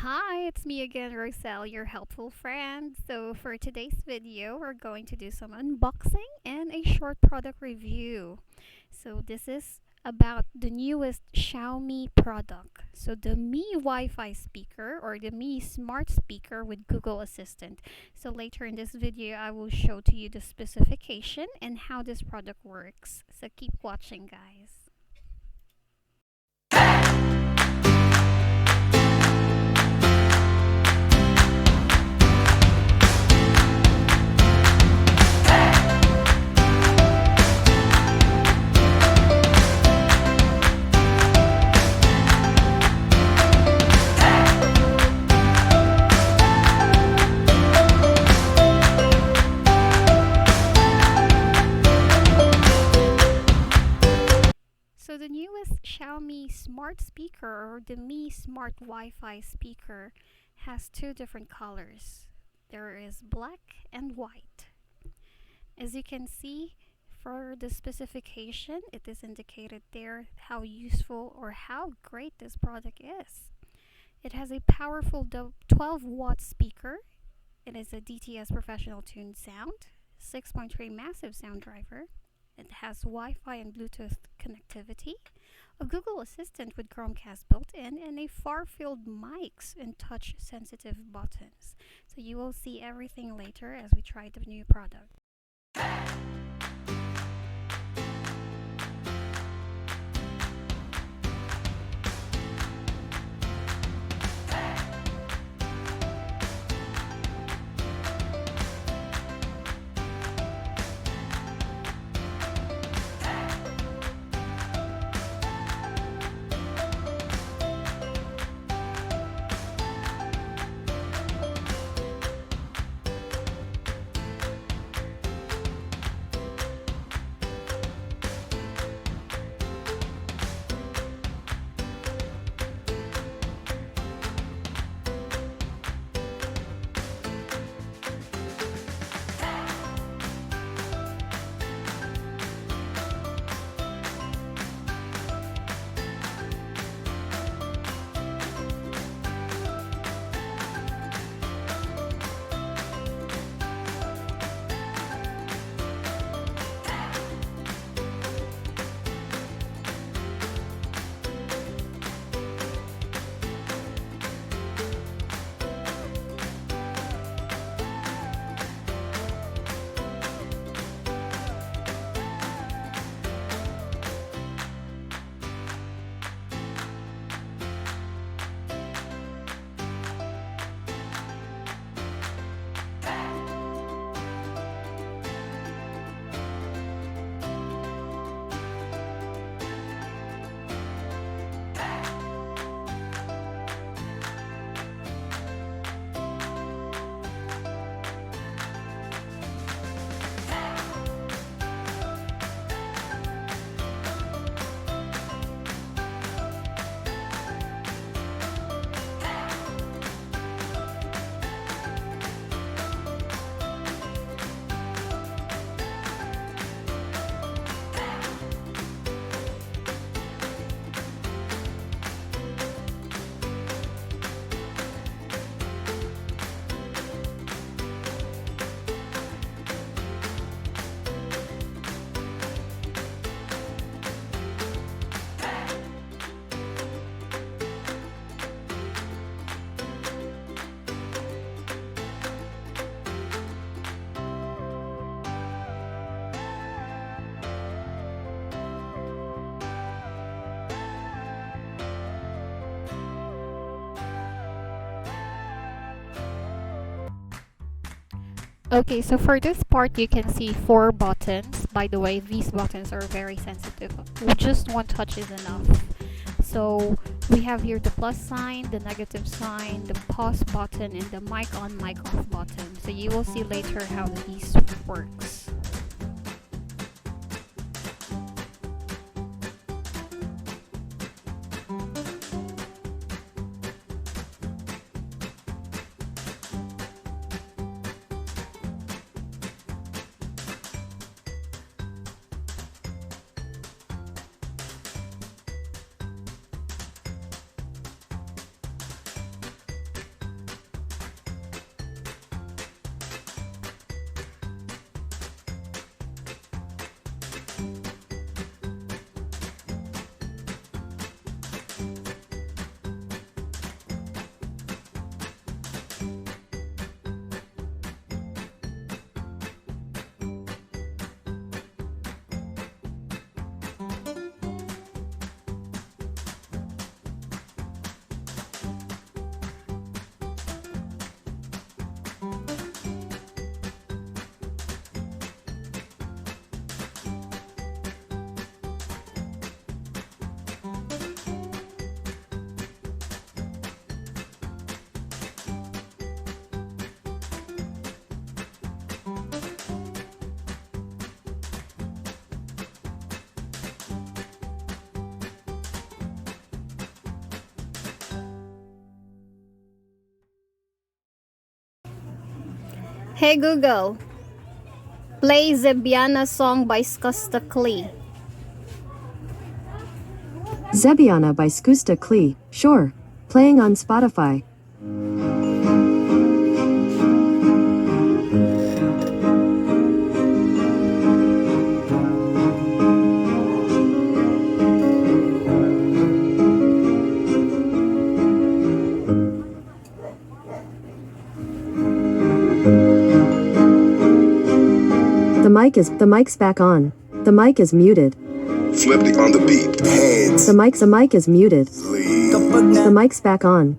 Hi, it's me again, Roselle, your helpful friend. So, for today's video, we're going to do some unboxing and a short product review. So, this is about the newest Xiaomi product. So, the Mi Wi-Fi speaker or the Mi Smart Speaker with Google Assistant. So, later in this video, I will show to you the specification and how this product works. So, keep watching, guys. So the newest Xiaomi smart speaker or the Mi Smart Wi-Fi speaker has two different colors. There is black and white. As you can see, for the specification, it is indicated there how useful or how great this product is. It has a powerful 12-watt speaker. It is a DTS professional tuned sound, 6.3 massive sound driver. It has Wi-Fi and Bluetooth connectivity, a Google Assistant with Chromecast built in, and a far-field mics and touch-sensitive buttons. So you will see everything later as we try the new product. Okay, so for this part, you can see 4 buttons. By the way, these buttons are very sensitive. Just one touch is enough. So we have here the plus sign, the negative sign, the pause button, and the mic on, mic off button. So you will see later how these works. Hey Google, play Zebiana song by Skusta Klee. Zebiana by Skusta Klee. Sure. Playing on Spotify. The mic's back on. The mic is muted. Flipped on the beat. Heads. The mic is muted. Sleep. The mic's back on.